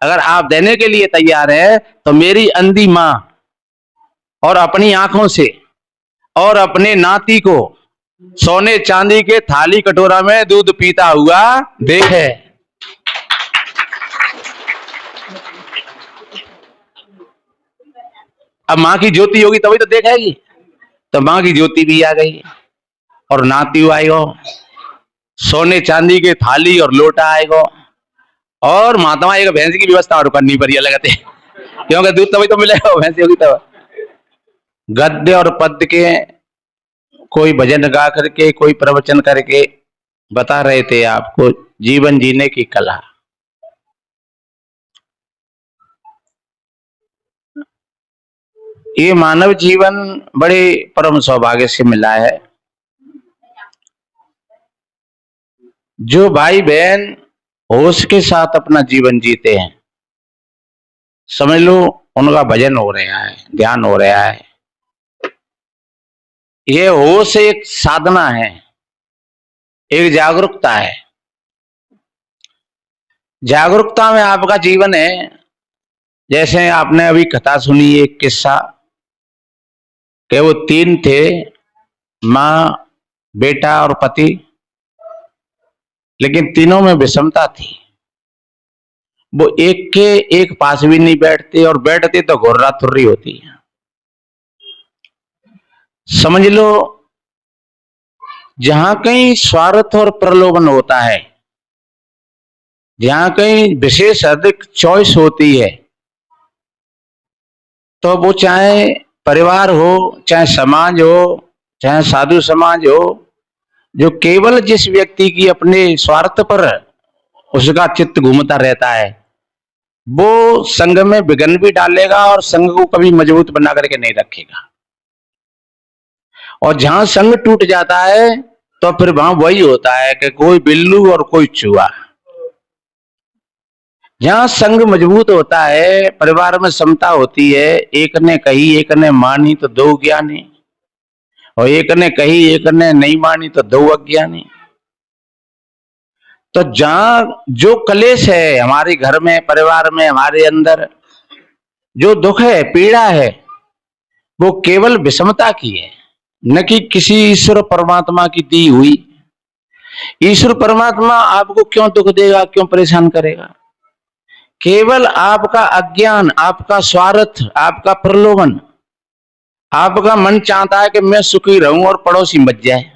अगर आप देने के लिए तैयार है तो मेरी अंधी मां और अपनी आंखों से और अपने नाती को सोने चांदी के थाली कटोरा में दूध पीता हुआ देखे। अब मां की ज्योति होगी तभी तो देखेगी। तो मां की ज्योति भी आ गई और नाती आएगो, सोने चांदी के थाली और लोटा आएगो, और महात्मा एक भैंस की व्यवस्था और करनी पड़ी लगते, क्योंकि दूध तभी तो मिलेगा, भैंस होगी तब। गद्य और पद्य के कोई भजन गा करके, कोई प्रवचन करके बता रहे थे आपको जीवन जीने की कला। ये मानव जीवन बड़े परम सौभाग्य से मिला है। जो भाई बहन होश के साथ अपना जीवन जीते हैं, समझ लो उनका भजन हो रहा है, ध्यान हो रहा है। ये होश एक साधना है, एक जागरूकता है। जागरूकता में आपका जीवन है। जैसे आपने अभी कथा सुनी, एक किस्सा कि वो तीन थे, मां, बेटा और पति, लेकिन तीनों में विषमता थी। वो एक के एक पास भी नहीं बैठते, और बैठते तो घुर्रा थुर्री होती है। समझ लो जहां कहीं स्वार्थ और प्रलोभन होता है, जहां कहीं विशेष अधिक चॉइस होती है, तो वो चाहे परिवार हो, चाहे समाज हो, चाहे साधु समाज हो, जो केवल जिस व्यक्ति की अपने स्वार्थ पर उसका चित्त घूमता रहता है, वो संघ में विघ्न भी डालेगा और संघ को कभी मजबूत बना करके नहीं रखेगा। और जहां संघ टूट जाता है तो फिर वहां वही होता है कि कोई बिल्लू और कोई चूहा। जहां संघ मजबूत होता है, परिवार में समता होती है, एक ने कही एक ने मानी तो दो ज्ञानी, और एक ने कही एक ने नहीं मानी तो दो अज्ञानी। तो जहां जो कलेश है हमारे घर में, परिवार में, हमारे अंदर जो दुख है, पीड़ा है, वो केवल विषमता की है, न कि किसी ईश्वर परमात्मा की दी हुई। ईश्वर परमात्मा आपको क्यों दुख देगा, क्यों परेशान करेगा? केवल आपका अज्ञान, आपका स्वार्थ, आपका प्रलोभन। आपका मन चाहता है कि मैं सुखी रहूं और पड़ोसी मच जाए।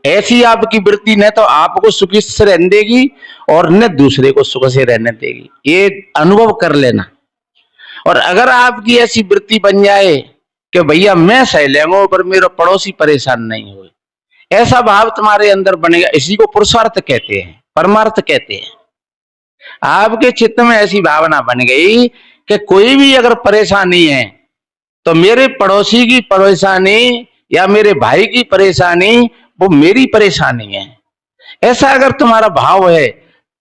ऐसी आपकी वृत्ति न तो आपको सुखी से रहने देगी और न दूसरे को सुख से रहने देगी। ये अनुभव कर लेना। और अगर आपकी ऐसी वृत्ति बन जाए कि भैया मैं सह लेंगे पर मेरा पड़ोसी परेशान नहीं हो, ऐसा भाव तुम्हारे अंदर बनेगा। इसी को पुरुषार्थ कहते हैं, परमार्थ कहते हैं। आपके चित्त में ऐसी भावना बन गई कि कोई भी अगर परेशानी है तो मेरे पड़ोसी की परेशानी या मेरे भाई की परेशानी वो मेरी परेशानी है। ऐसा अगर तुम्हारा भाव है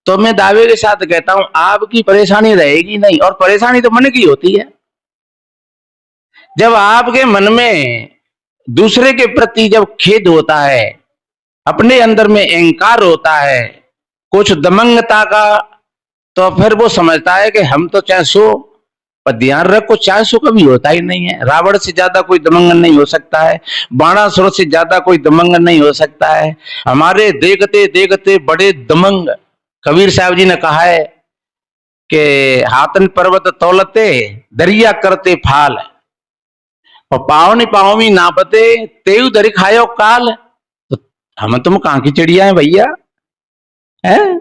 तो मैं दावे के साथ कहता हूं आपकी परेशानी रहेगी नहीं। और परेशानी तो मन की होती है। जब आपके मन में दूसरे के प्रति जब खेद होता है, अपने अंदर में अहंकार होता है, कुछ दमंगता का, तो फिर वो समझता है कि हम तो चाहे सो, पर ध्यान रखो चाहे सो कभी होता ही नहीं है। रावण से ज्यादा कोई दमंगन नहीं हो सकता है, बाणासुर से ज्यादा कोई दमंगन नहीं हो सकता है। हमारे देखते देखते बड़े दमंग कबीर साहब जी ने कहा है कि हाथन पर्वत तौलते दरिया करते फाल, और पावनी पावनी नापते तेऊ दरी खायो काल। तो हम तुम कहां की चिड़िया है भैया, हैं?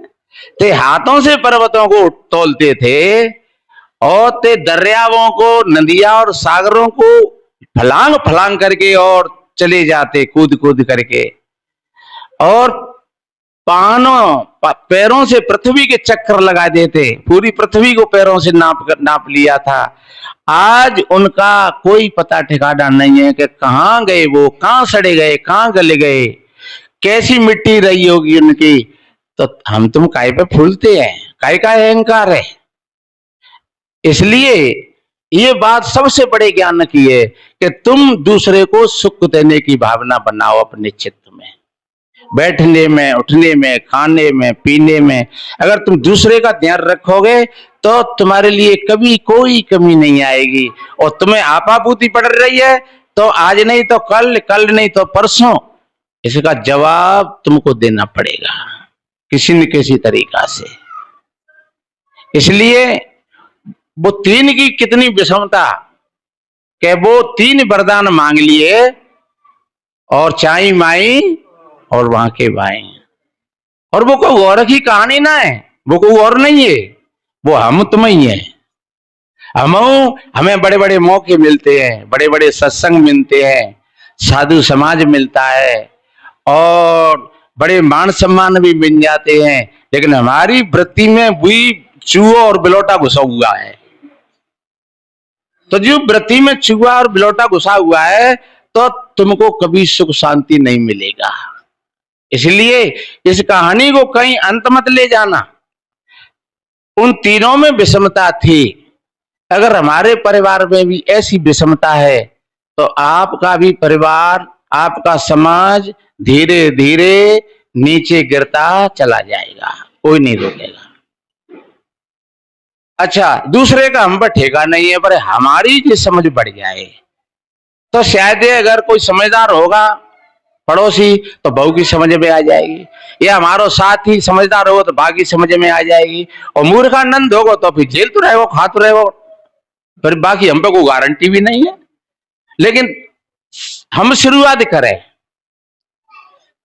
ते हाथों से पर्वतों को तौलते थे और ते दरियाओं को, नदियां और सागरों को फलांग फलांग करके और चले जाते कूद कूद करके, और पैरों से पृथ्वी के चक्कर लगा देते। पूरी पृथ्वी को पैरों से नाप लिया था। आज उनका कोई पता ठिकाना नहीं है कि कहां गए वो, कहां सड़े गए, कहां गले गए, कैसी मिट्टी रही होगी उनकी। तो हम तुम काय पे फूलते हैं, काय का अहंकार है। इसलिए ये बात सबसे बड़े ज्ञान की है कि तुम दूसरे को सुख देने की भावना बनाओ अपने चित्त में। बैठने में, उठने में, खाने में, पीने में अगर तुम दूसरे का ध्यान रखोगे तो तुम्हारे लिए कभी कोई कमी नहीं आएगी। और तुम्हें आपापूती पड़ रही है तो आज नहीं तो कल, कल नहीं तो परसों इसका जवाब तुमको देना पड़ेगा किसी न किसी तरीका से। इसलिए वो तीन की कितनी विषमता कि वो तीन वरदान मांग लिए और चाई माई और वहां के भाई। और वो कोई और की कहानी ना है, वो कोई और नहीं है, वो हम तुम ही है। हमें बड़े बड़े मौके मिलते हैं, बड़े बड़े सत्संग मिलते हैं, साधु समाज मिलता है और बड़े मान सम्मान भी मिल जाते हैं, लेकिन हमारी वृत्ति में वही चूहा और बिलौटा घुसा हुआ है। तो जो वृत्ति में चूहा और बिलौटा घुसा हुआ है तो तुमको कभी सुख शांति नहीं मिलेगा। इसलिए इस कहानी को कहीं अंत मत ले जाना। उन तीनों में विषमता थी। अगर हमारे परिवार में भी ऐसी विषमता है तो आपका भी परिवार, आपका समाज धीरे धीरे नीचे गिरता चला जाएगा, कोई नहीं रोकेगा। अच्छा, दूसरे का हम पर ठेका नहीं है, पर हमारी जो समझ बढ़ जाए तो शायद अगर कोई समझदार होगा पड़ोसी तो बहू की समझ में आ जाएगी, या हमारो साथी समझदार होगा तो भाई की समझ में आ जाएगी, और मूर्खानंद होगा तो फिर जेल तो रहेगा, खा तो रहेगा, फिर बाकी हम पे कोई गारंटी भी नहीं है। लेकिन हम शुरुआत करें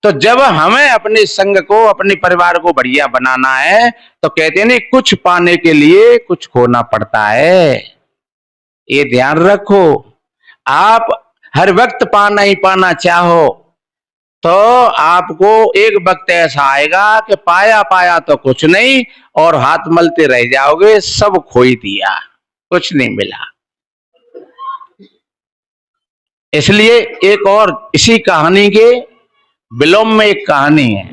तो जब हमें अपने संग को, अपने परिवार को बढ़िया बनाना है तो कहते हैं नहीं, कुछ पाने के लिए कुछ खोना पड़ता है। ये ध्यान रखो। आप हर वक्त पाना ही पाना चाहो तो आपको एक वक्त ऐसा आएगा कि पाया पाया तो कुछ नहीं और हाथ मलते रह जाओगे, सब खो ही दिया, कुछ नहीं मिला। इसलिए एक और इसी कहानी के विलोम में एक कहानी है,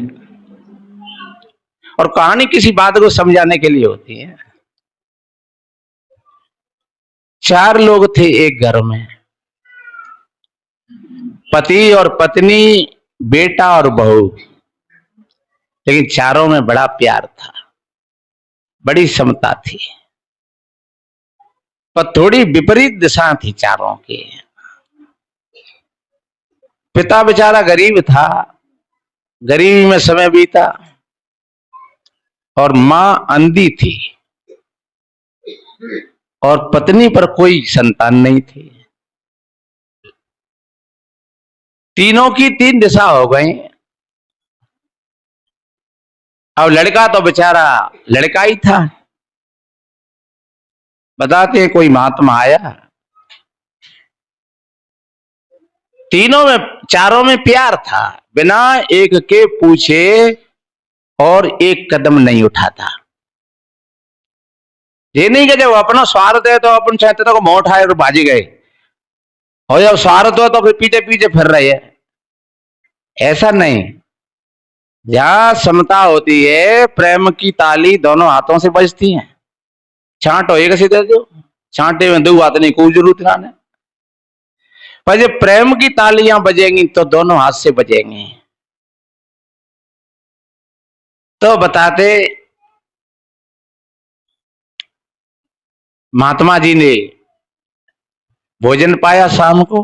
और कहानी किसी बात को समझाने के लिए होती है। 4 लोग थे एक घर में, पति और पत्नी, बेटा और बहू, लेकिन चारों में बड़ा प्यार था, बड़ी समता थी, पर थोड़ी विपरीत दिशा थी चारों की। पिता बेचारा गरीब था, गरीबी में समय बीता, और मां अंधी थी, और पत्नी पर कोई संतान नहीं थी। तीनों की 3 दिशा हो गई। अब लड़का तो बेचारा लड़का ही था। बताते हैं कोई महात्मा आया, तीनों में, चारों में प्यार था, बिना एक के पूछे और एक कदम नहीं उठाता। ये नहीं कि जब अपना स्वार्थ है तो अपन चाहते थे को मोह उठाए और भाजी गए, और जब स्वार्थ हो तो फिर पीछे पीछे फिर रहे हैं, ऐसा नहीं। जहां समता होती है, प्रेम की ताली दोनों हाथों से बजती है। छांटो एक से दे दो, छांटे में 2 हाथ नहीं, कोई जरूरत ना है। पर जब प्रेम की तालियां बजेंगी तो दोनों हाथ से बजेंगी। तो बताते महात्मा जी ने भोजन पाया, शाम को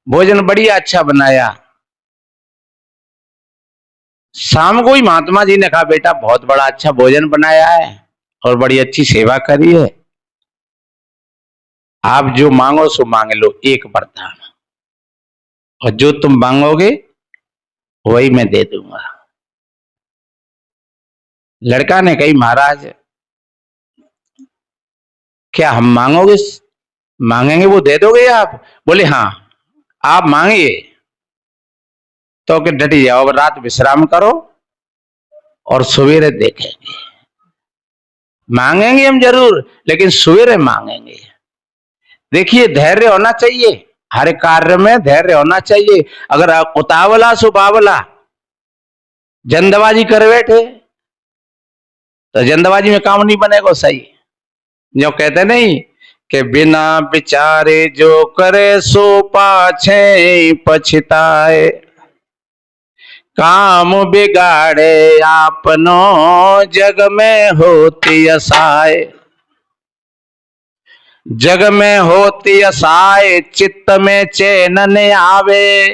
भोजन बढ़िया अच्छा बनाया। शाम को ही महात्मा जी ने कहा, बेटा बहुत बड़ा अच्छा भोजन बनाया है और बड़ी अच्छी सेवा करी है, आप जो मांगो सो मांग लो, एक वरदान, और जो तुम मांगोगे वही मैं दे दूंगा। लड़का ने कही, महाराज क्या हम मांगेंगे वो दे दोगे आप? बोले हाँ, आप मांगिए तो कि डटी जाओ, अब रात विश्राम करो और सवेरे देखेंगे। मांगेंगे हम जरूर, लेकिन सवेरे मांगेंगे। देखिए, धैर्य होना चाहिए, हर कार्य में धैर्य होना चाहिए। अगर उतावला सुबावला जल्दबाजी कर बैठे तो जल्दबाजी में काम नहीं बनेगा सही। जो कहते नहीं कि बिना विचारे जो करे सो पाछे पछताए, काम बिगाड़े आपनो जग में होती असाय। जग में होती असाय चित्त में चैन न आवे।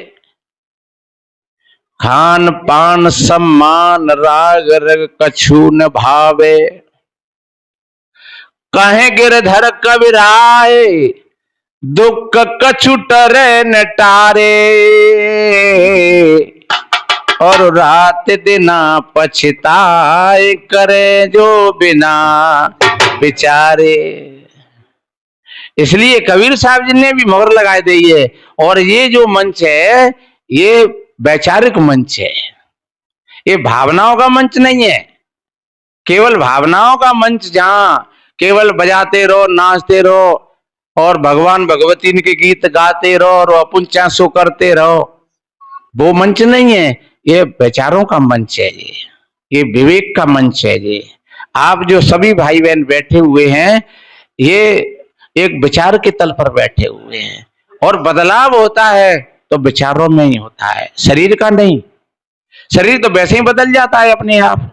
खान पान सम्मान राग रग कछु न भावे। कहे गिरधर कबीराय दुख कछु टरे न टारे। और रात दिना पछताए करे जो बिना बिचारे। इसलिए कबीर साहब जी ने भी मोहर लगा दी है। और ये जो मंच है ये वैचारिक मंच है, ये भावनाओं का मंच नहीं है। केवल भावनाओं का मंच जहां केवल बजाते रहो नाचते रहो और भगवान भगवती के गीत गाते रहो और अपन चांसो करते रहो, वो मंच नहीं है। ये विचारों का मंच है, ये विवेक का मंच है। ये आप जो सभी भाई बहन बैठे हुए हैं ये एक विचार के तल पर बैठे हुए हैं। और बदलाव होता है तो विचारों में ही होता है, शरीर का नहीं। शरीर तो वैसे ही बदल जाता है अपने आप।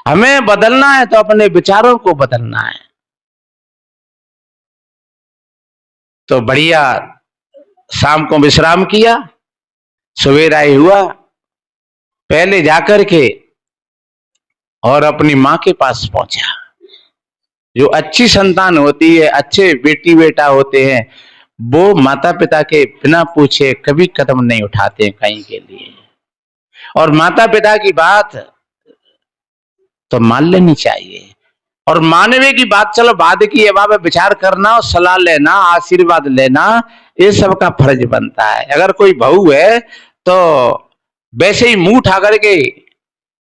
हमें बदलना है तो अपने विचारों को बदलना है। तो बढ़िया शाम को विश्राम किया, सवेरा ही हुआ, पहले जाकर के और अपनी मां के पास पहुंचा। जो अच्छी संतान होती है, अच्छे बेटी बेटा होते हैं, वो माता पिता के बिना पूछे कभी कदम नहीं उठाते कहीं के लिए। और माता पिता की बात तो मान लेनी चाहिए। और मानवे की बात चलो बाद की है, वहां विचार करना और सलाह लेना आशीर्वाद लेना ये सबका फर्ज बनता है। अगर कोई बहू है तो वैसे ही मुंह उठा करके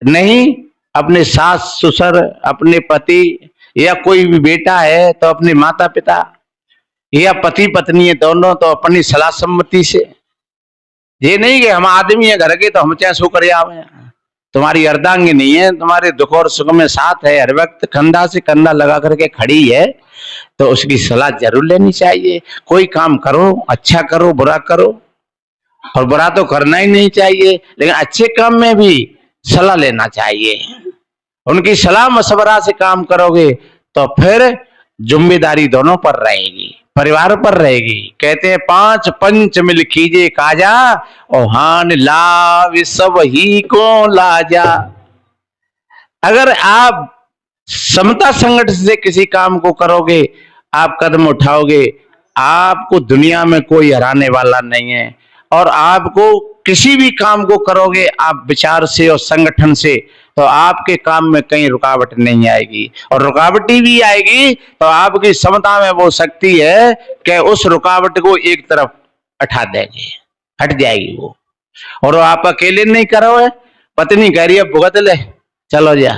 नहीं, अपने सास ससुर अपने पति या कोई भी बेटा है तो अपने माता पिता या पति पत्नी है दोनों तो अपनी सलाह सम्मति से। ये नहीं कि हम आदमी है घर के तो हम चाहे सो कर आवे। तुम्हारी अर्धांगिनी है, तुम्हारे दुख और सुख में साथ है, हर वक्त कंधा से कंधा लगा करके खड़ी है, तो उसकी सलाह जरूर लेनी चाहिए। कोई काम करो, अच्छा करो बुरा करो, और बुरा तो करना ही नहीं चाहिए, लेकिन अच्छे काम में भी सलाह लेना चाहिए। उनकी सलाह मशवरा से काम करोगे तो फिर जिम्मेदारी दोनों पर रहेगी, परिवार पर रहेगी। कहते हैं 5 पंच मिल कीजे काजा और हान लाभ सब ही को लाजा। अगर आप समता संगठन से किसी काम को करोगे, आप कदम उठाओगे, आपको दुनिया में कोई हराने वाला नहीं है। और आपको किसी भी काम को करोगे आप विचार से और संगठन से, तो आपके काम में कहीं रुकावट नहीं आएगी। और रुकावटी भी आएगी तो आपकी समता में वो शक्ति है कि उस रुकावट को एक तरफ हटा देंगे, हट जाएगी वो। और आप अकेले नहीं करोगे, पत्नी कह रही है भुगत ले, चलो जा,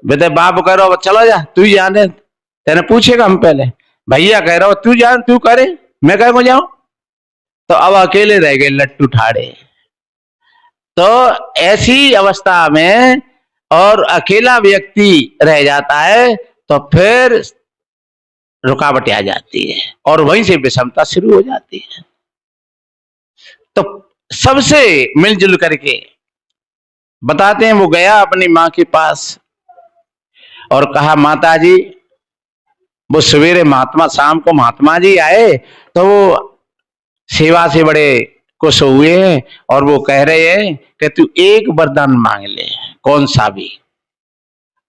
बेटे बाप कह रहा हो चलो जा, तू जाने, तेने पूछेगा हम पहले, भैया कह रहा हो तू जान, तू करे, मैं कह को जाऊं। तो अब अकेले रह गए लट्टू ठाड़े। तो ऐसी अवस्था में और अकेला व्यक्ति रह जाता है तो फिर रुकावटें आ जाती है और वहीं से विषमता शुरू हो जाती है। तो सबसे मिलजुल करके बताते हैं, वो गया अपनी मां के पास और कहा माता जी, वो सवेरे महात्मा, शाम को महात्मा जी आए तो वो सेवा से बड़े खुश हुए हैं और वो कह रहे हैं कि तू एक वरदान मांग ले, कौन सा भी,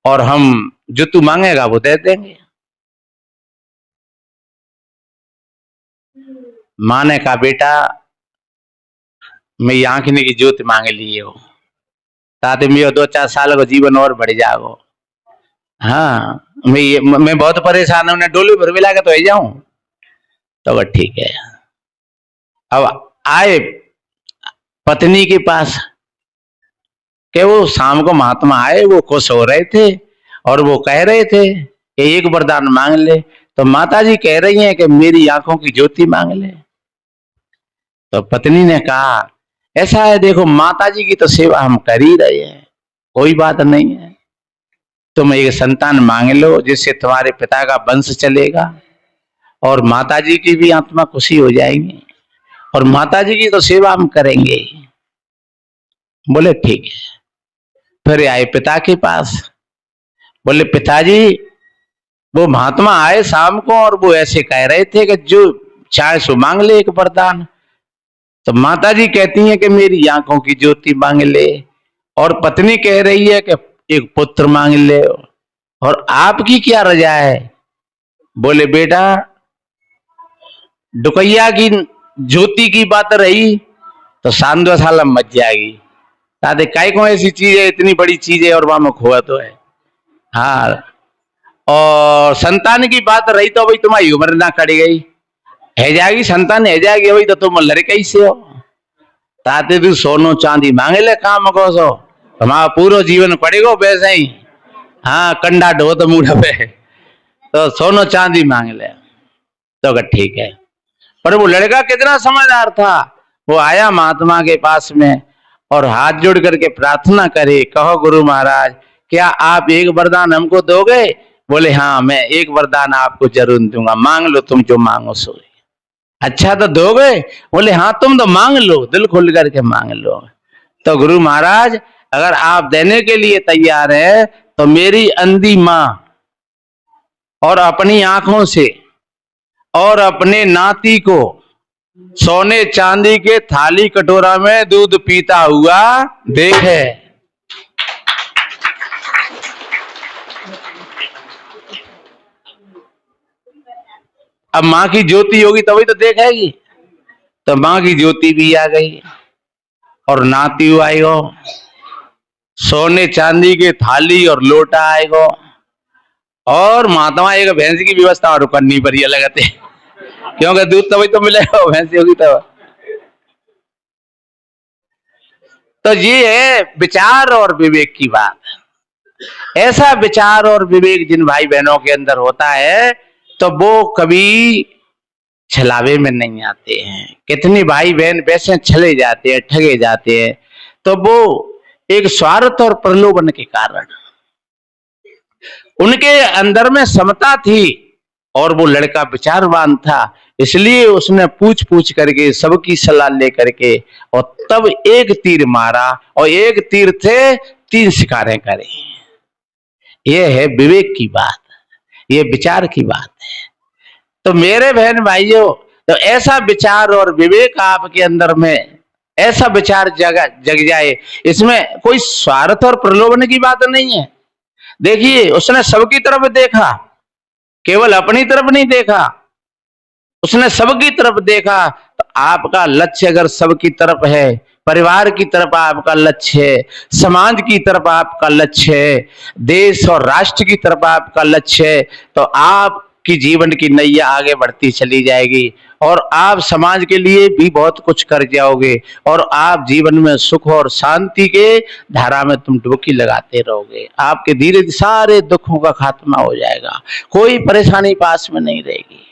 और हम जो तू मांगेगा वो दे देंगे। मां ने कहा बेटा मैं आंखने की ज्योति मांग लिए हो, ताकि मेरे 2-4 साल का जीवन और बढ़ जाओ। हाँ मैं बहुत परेशान हूं, डोली भर मिला के तो ही जाऊं। तो वह ठीक है। अब आए पत्नी के पास कि वो शाम को महात्मा आए, वो खुश हो रहे थे और वो कह रहे थे कि एक वरदान मांग ले। तो माता जी कह रही हैं कि मेरी आंखों की ज्योति मांग ले। तो पत्नी ने कहा ऐसा है, देखो माता जी की तो सेवा हम कर ही रहे हैं, कोई बात नहीं है, तुम एक संतान मांग लो जिससे तुम्हारे पिता का वंश चलेगा और माता जी की भी आत्मा खुशी हो जाएगी और माता जी की तो सेवा हम करेंगे। बोले ठीक है। फिर आए पिता के पास, बोले पिताजी वो महात्मा आए शाम को और वो ऐसे कह रहे थे कि जो चाहे सो मांग ले एक वरदान। तो माता जी कहती हैं कि मेरी आंखों की ज्योति मांग ले, और पत्नी कह रही है कि एक पुत्र मांग ले, और आपकी क्या रजा है? बोले बेटा डुकैया की ज्योति की बात रही तो सांदवशाला मच जाएगी, ताते काय को ऐसी चीज है, इतनी बड़ी चीज है और वहां में खोआ तो है। हाँ, और संतान की बात रही तो भाई तुम्हारी उम्र ना कट गई, है जाएगी संतान, है जाएगी भाई, तो तुम लड़के कैसे हो, ताते तू सोनो चांदी मांगे ले काम को सो, हमारा पूरा जीवन पड़ेगा वैसे ही। हाँ, कंडा ढो तो मुड़ा पे, तो सोनो चांदी मांग ले। तो कहा ठीक है। पर वो लड़का कितना समझदार था, वो आया महात्मा के पास में और हाथ जोड़ करके प्रार्थना करे, कहो गुरु महाराज क्या आप एक वरदान हमको दोगे? बोले हाँ मैं एक वरदान आपको जरूर दूंगा, मांग लो तुम जो मांगो सो। अच्छा तो दोगे? बोले हाँ तुम तो मांग लो, दिल खोल करके मांग लो। तो गुरु महाराज अगर आप देने के लिए तैयार है तो मेरी अंधी मां और अपनी आंखों से और अपने नाती को सोने चांदी के थाली कटोरा में दूध पीता हुआ देखे। अब मां की ज्योति होगी तभी तो देखेगी। तो मां की ज्योति भी आ गई और नाती आएगो, सोने चांदी के थाली और लोटा आएगो, और महात्मा एक भैंस की व्यवस्था और करनी पड़ी अलग थे, क्योंकि दूध तभी तो मिलेगा, भैंस होगी तो ये है विचार और विवेक की बात। ऐसा विचार और विवेक जिन भाई बहनों के अंदर होता है तो वो कभी छलावे में नहीं आते हैं। कितने भाई बहन वैसे छले जाते हैं, ठगे जाते हैं, तो वो एक स्वार्थ और प्रलोभन के कारण। उनके अंदर में समता थी और वो लड़का विचारवान था, इसलिए उसने पूछ पूछ करके सबकी सलाह लेकर के और तब एक तीर मारा, और एक तीर थे 3 शिकारें करी। ये है विवेक की बात, ये विचार की बात है। तो मेरे बहन भाइयों, तो ऐसा विचार और विवेक आपके अंदर में, ऐसा विचार जग जाए, इसमें कोई स्वार्थ और प्रलोभन की बात नहीं है। देखिए उसने सबकी तरफ देखा, केवल अपनी तरफ नहीं देखा, उसने सबकी तरफ देखा। तो आपका लक्ष्य अगर सबकी तरफ है, परिवार की तरफ आपका लक्ष्य है, समाज की तरफ आपका लक्ष्य है, देश और राष्ट्र की तरफ आपका लक्ष्य है, तो आपकी जीवन की नैया आगे बढ़ती चली जाएगी और आप समाज के लिए भी बहुत कुछ कर जाओगे, और आप जीवन में सुख और शांति के धारा में तुम डुबकी लगाते रहोगे। आपके धीरे सारे दुखों का खात्मा हो जाएगा, कोई परेशानी पास में नहीं रहेगी।